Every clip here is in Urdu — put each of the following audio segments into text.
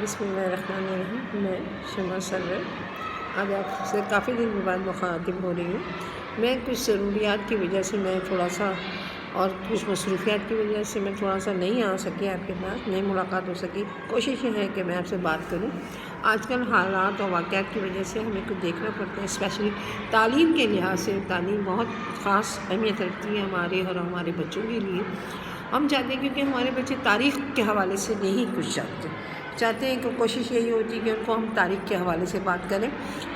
بسم اللہ الرحمن الرحیم۔ میں شمع سرور آج آپ سے کافی دن کے بعد مخاطب ہو رہی ہوں۔ میں کچھ ضروریات کی وجہ سے میں تھوڑا سا اور کچھ مصروفیات کی وجہ سے میں تھوڑا سا نہیں آ سکی آپ کے پاس، نہیں ملاقات ہو سکی۔ کوشش یہ ہے کہ میں آپ سے بات کروں۔ آج کل حالات اور واقعات کی وجہ سے ہمیں کچھ دیکھنا پڑتا ہے، اسپیشلی تعلیم کے لحاظ سے۔ تعلیم بہت خاص اہمیت رکھتی ہے ہمارے اور ہمارے بچوں کے لیے۔ ہم چاہتے ہیں کیونکہ ہمارے بچے تاریخ کے حوالے سے نہیں کچھ چاہتے ہیں کہ کوشش یہی ہوتی ہے کہ ان کو ہم تاریخ کے حوالے سے بات کریں۔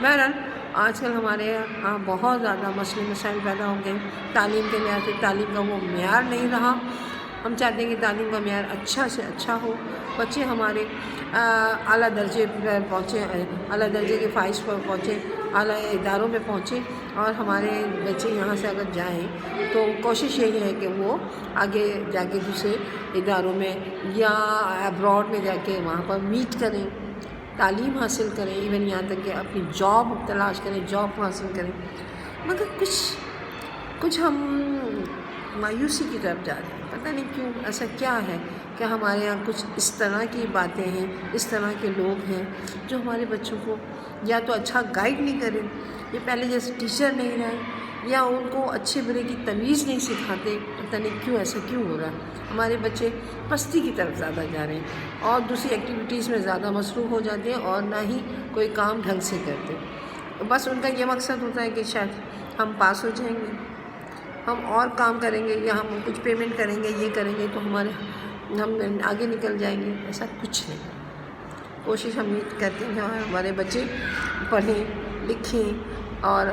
بہرحال آج کل ہمارے یہاں بہت زیادہ مسئلے مسائل پیدا ہو گئے تعلیم کے لحاظ سے۔ تعلیم کا وہ معیار نہیں رہا۔ ہم چاہتے ہیں کہ تعلیم کا معیار اچھا سے اچھا ہو، بچے ہمارے اعلیٰ درجے پر پہنچیں، اعلیٰ درجے کے فائز پر پہنچیں، اعلیٰ اداروں پہ پہنچیں، اور ہمارے بچے یہاں سے اگر جائیں تو کوشش یہی ہے کہ وہ آگے جا کے دوسرے اداروں میں یا ابراڈ میں جا کے وہاں پر میٹ کریں، تعلیم حاصل کریں، ایون یہاں تک کہ اپنی جاب تلاش کریں، جاب حاصل کریں۔ مگر کچھ ہم مایوسی کی طرف جا رہے ہیں، پتہ نہیں کیوں، ایسا کیا ہے کہ ہمارے یہاں کچھ اس طرح کی باتیں ہیں، اس طرح کے لوگ ہیں جو ہمارے بچوں کو یا تو اچھا گائیڈ نہیں کریں، یہ پہلے جیسے ٹیچر نہیں رہے، یا ان کو اچھے برے کی تمیز نہیں سکھاتے۔ پتہ نہیں کیوں ایسا کیوں ہو رہا ہے۔ ہمارے بچے پستی کی طرف زیادہ جا رہے ہیں اور دوسری ایکٹیویٹیز میں زیادہ مصروف ہو جاتے ہیں اور نہ ہی کوئی کام ڈھنگ سے کرتے۔ بس ان کا یہ مقصد ہوتا ہے کہ شاید ہم پاس ہو جائیں گے، ہم اور کام کریں گے، یا ہم کچھ پیمنٹ کریں گے، یہ کریں گے تو ہم آگے نکل جائیں گے۔ ایسا کچھ نہیں۔ کوشش ہم یہ کرتے ہیں کہ ہمارے بچے پڑھیں لکھیں اور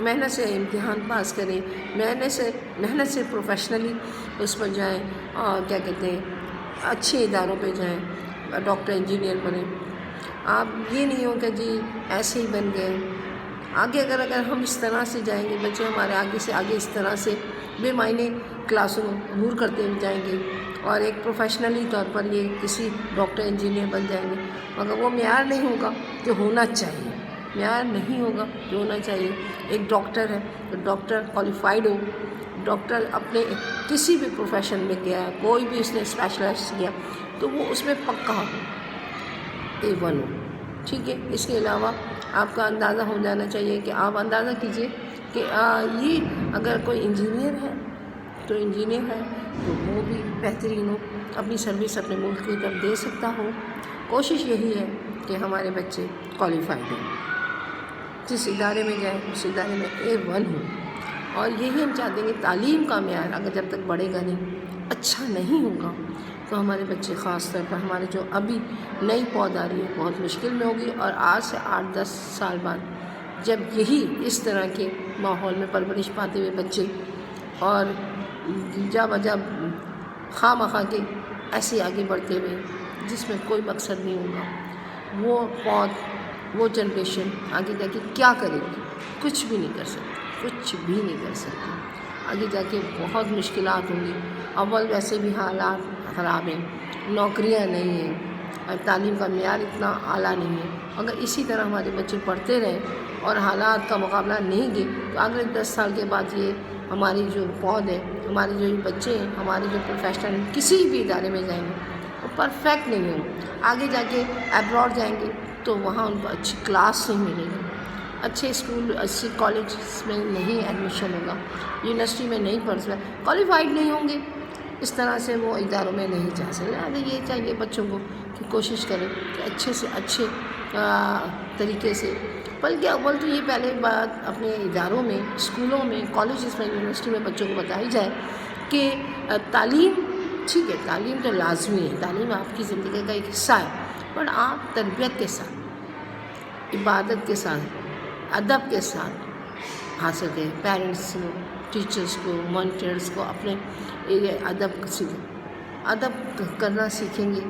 محنت سے امتحان پاس کریں، محنت سے پروفیشنلی اس پر جائیں، اور کیا کہتے ہیں اچھے اداروں پہ جائیں، ڈاکٹر انجینئر بنیں۔ آپ یہ نہیں ہو کہ جی ایسے ہی بن گئے۔ آگے اگر ہم اس طرح سے جائیں گے، بچے ہمارے آگے سے آگے اس طرح سے بے معنی کلاسوں عبور کرتے ہوئے جائیں گے اور ایک پروفیشنلی طور پر یہ کسی ڈاکٹر انجینئر بن جائیں گے، مگر وہ معیار نہیں ہوگا جو ہونا چاہیے، معیار نہیں ہوگا جو ہونا چاہیے۔ ایک ڈاکٹر ہے تو ڈاکٹر کوالیفائڈ ہو، ڈاکٹر اپنے کسی بھی پروفیشن میں گیا، کوئی بھی اس نے اسپیشلائز کیا تو وہ اس میں پکا ہو، A1 ہو، ٹھیک ہے۔ اس کے علاوہ آپ کا اندازہ ہو جانا چاہیے کہ آپ اندازہ کیجئے کہ یہ اگر کوئی انجینئر ہے تو وہ بھی بہترین ہو، اپنی سروس اپنے ملک کی طرف دے سکتا ہو۔ کوشش یہی ہے کہ ہمارے بچے کوالیفائڈ ہوں، جس ادارے میں جائیں اس ادارے میں A1 ہو، اور یہی ہم چاہتے ہیں کہ تعلیم کا معیار اگر جب تک بڑھے گا نہیں، اچھا نہیں ہوگا تو ہمارے بچے، خاص طور پر ہمارے جو ابھی نئی پود آ رہی ہے، بہت مشکل میں ہوگی۔ اور آج سے 8-10 سال بعد جب یہی اس طرح کے ماحول میں پرورش پاتے ہوئے بچے اور جب خواہ مخواہ کے ایسے آگے بڑھتے ہوئے جس میں کوئی مقصد نہیں ہوگا، وہ پود، وہ جنریشن آگے جا کے کیا کرے گی؟ کچھ بھی نہیں کر سکتی۔ آگے جا کے بہت مشکلات ہوں گی۔ اول ویسے بھی حالات خراب ہیں، نوکریاں نہیں ہیں اور تعلیم کا معیار اتنا اعلیٰ نہیں ہے۔ اگر اسی طرح ہمارے بچے پڑھتے رہیں اور حالات کا مقابلہ نہیں گے تو اگلے 10 سال کے بعد یہ ہماری جو پود ہے، ہمارے جو بچے ہیں، ہمارے جو پروفیشنل ہیں، کسی بھی ادارے میں جائیں گے وہ پرفیکٹ نہیں ہوں۔ آگے جا کے ابراڈ جائیں گے تو وہاں ان کو اچھی کلاس نہیں ملے گی، اچھے اسکول، اچھے کالج میں نہیں ایڈمیشن ہوگا، یونیورسٹی میں نہیں پڑھ سکتے، کوالیفائڈ نہیں ہوں گے، اس طرح سے وہ اداروں میں نہیں جا سکتے۔ اب یہ چاہیے بچوں کو کہ کوشش کریں کہ اچھے سے اچھے طریقے سے، بلکہ اول تو یہ پہلے بات اپنے اداروں میں، اسکولوں میں، کالجز میں، یونیورسٹی میں بچوں کو بتائی جائے کہ تعلیم ٹھیک ہے، تعلیم تو لازمی ہے، تعلیم آپ کی زندگی کا ایک حصہ ہے، پر آپ تربیت کے ساتھ، عبادت کے ساتھ، ادب کے ساتھ حاصل کریں۔ پیرنٹس کو، ٹیچرس کو، مانیٹرس کو اپنے ادب کرنا سیکھیں گے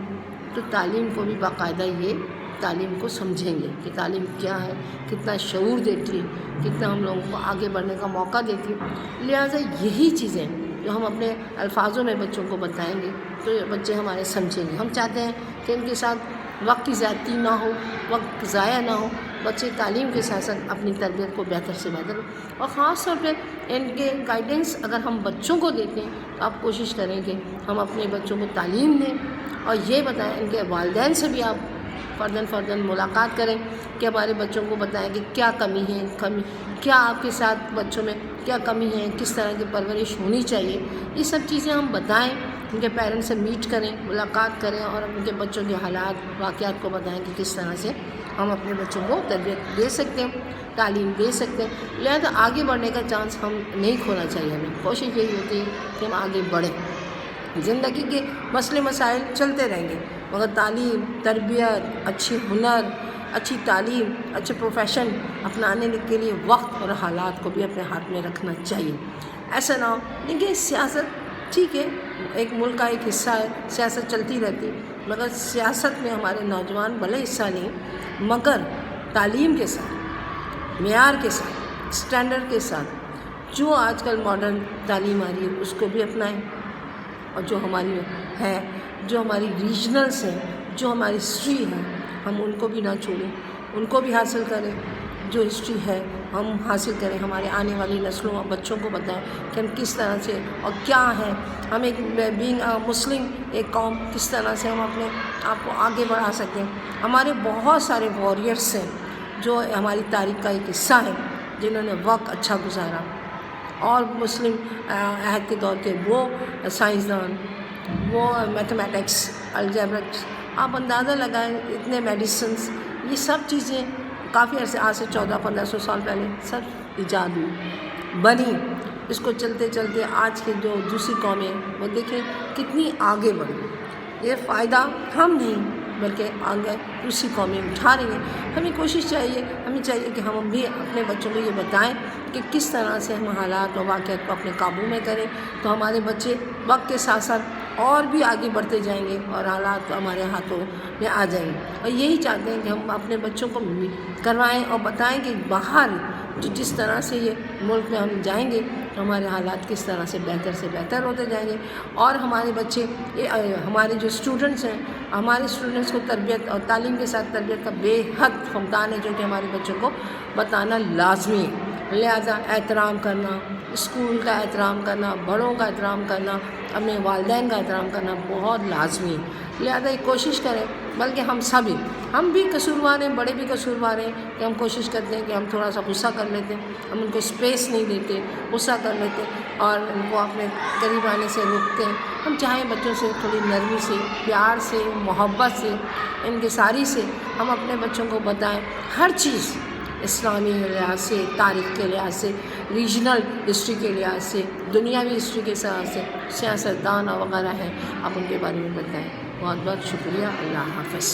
تو تعلیم کو بھی باقاعدہ یہ تعلیم کو سمجھیں گے کہ تعلیم کیا ہے، کتنا شعور دیتی ہے، کتنا ہم لوگوں کو آگے بڑھنے کا موقع دیتی ہے۔ لہٰذا یہی چیزیں جو ہم اپنے الفاظوں میں بچوں کو بتائیں گے تو بچے ہمارے سمجھیں گے۔ ہم چاہتے ہیں کہ ان کے ساتھ وقت کی زیادتی نہ ہو، وقت ضائع نہ ہو، بچے تعلیم کے ساتھ ساتھ اپنی تربیت کو بہتر سے بہتر ہو، اور خاص طور پہ ان کے گائیڈنس اگر ہم بچوں کو دیتے ہیں تو آپ کوشش کریں کہ ہم اپنے بچوں کو تعلیم دیں اور یہ بتائیں ان کے والدین سے بھی آپ فرداً ملاقات کریں کہ ہمارے بچوں کو بتائیں کہ کیا کمی ہے، کیا آپ کے ساتھ بچوں میں کیا کمی ہے، کس طرح کی پرورش ہونی چاہیے، یہ سب چیزیں ہم بتائیں، ان کے پیرنٹس سے میٹ کریں، ملاقات کریں اور ان کے بچوں کے حالات واقعات کو بتائیں کہ کس طرح سے ہم اپنے بچوں کو تربیت دے سکتے ہیں، تعلیم دے سکتے ہیں۔ لہذا آگے بڑھنے کا چانس ہم نہیں کھونا چاہیے، ہمیں کوشش یہی ہوتی ہے کہ ہم آگے بڑھیں۔ زندگی کے مسئلے مسائل چلتے رہیں گے، مگر تعلیم، تربیت، اچھی ہنر، اچھی تعلیم، اچھے پروفیشن اپنانے کے لیے وقت اور حالات کو بھی اپنے ہاتھ میں رکھنا چاہیے۔ ایسا نہ ہو دیکھیے سیاست ٹھیک ہے، ایک ملک کا ایک حصہ ہے، سیاست چلتی رہتی، مگر سیاست میں ہمارے نوجوان بھلے حصہ نہیں مگر تعلیم کے ساتھ، معیار کے ساتھ، اسٹینڈرڈ کے ساتھ جو آج کل ماڈرن تعلیم آ رہی ہے اس کو بھی اپنائیں، اور جو ہماری ہے، جو ہماری ریجنلس ہیں، جو ہماری ہسٹری ہے، ہم ان کو بھی نہ چھوڑیں، ان کو بھی حاصل کریں۔ جو ہسٹری ہے ہم حاصل کریں، ہمارے آنے والی نسلوں اور بچوں کو بتائیں کہ ہم کس طرح سے اور کیا ہیں، ہم ایک بینگ مسلم ایک قوم کس طرح سے ہم اپنے آپ کو آگے بڑھا سکتے ہیں۔ ہمارے بہت سارے وارئرس ہیں جو ہماری تاریخ کا ایک حصہ ہے، جنہوں نے وقت اچھا گزارا، اور مسلم عہد کے دور کے وہ سائنسدان، وہ میتھمیٹکس، الجبرکس، آپ اندازہ لگائیں اتنے میڈیسنس، یہ سب چیزیں کافی عرصے آج سے 1400-1500 سال پہلے سب ایجاد ہوئی، بنی۔ اس کو چلتے چلتے آج کے جو دوسری قومیں وہ دیکھیں کتنی آگے بڑھی، یہ فائدہ ہم نہیں بلکہ آگے دوسری قومیں اٹھا رہی ہیں۔ ہمیں چاہیے کہ ہم بھی اپنے بچوں کو یہ بتائیں کہ کس طرح سے ہم حالات و واقعات کو اپنے قابو میں کریں، تو ہمارے بچے وقت کے ساتھ ساتھ اور بھی آگے بڑھتے جائیں گے اور حالات ہمارے ہاتھوں میں آ جائیں گے۔ اور یہی چاہتے ہیں کہ ہم اپنے بچوں کو کروائیں اور بتائیں کہ باہر جس طرح سے یہ ملک میں ہم جائیں گے تو ہمارے حالات کس طرح سے بہتر ہوتے جائیں گے، اور ہمارے بچے ہمارے جو اسٹوڈنٹس ہیں، ہمارے اسٹوڈنٹس کو تربیت اور تعلیم کے ساتھ تربیت کا بے حد فقدان ہے، جو کہ ہمارے بچوں کو بتانا لازمی ہے۔ لہذا احترام کرنا، اسکول کا احترام کرنا، بڑوں کا احترام کرنا، اپنے والدین کا احترام کرنا بہت لازمی ہے۔ لہذا یہ کوشش کریں، بلکہ ہم بھی قصوروار ہیں، بڑے بھی قصوروار ہیں کہ ہم کوشش کرتے ہیں کہ ہم تھوڑا سا غصہ کر لیتے ہیں، ہم ان کو اسپیس نہیں دیتے، غصہ کر لیتے اور ان کو اپنے قریب آنے سے روکتے ہیں۔ ہم چاہیں بچوں سے تھوڑی نرمی سے، پیار سے، محبت سے، انکساری سے ہم اپنے بچوں کو بتائیں ہر چیز، اسلامی لحاظ سے، تاریخ کے لحاظ سے، ریجنل ہسٹری کے لحاظ سے، دنیاوی ہسٹری کے لحاظ سے، سیاستدان وغیرہ ہیں، آپ ان کے بارے میں بتائیں۔ بہت بہت شکریہ، اللہ حافظ۔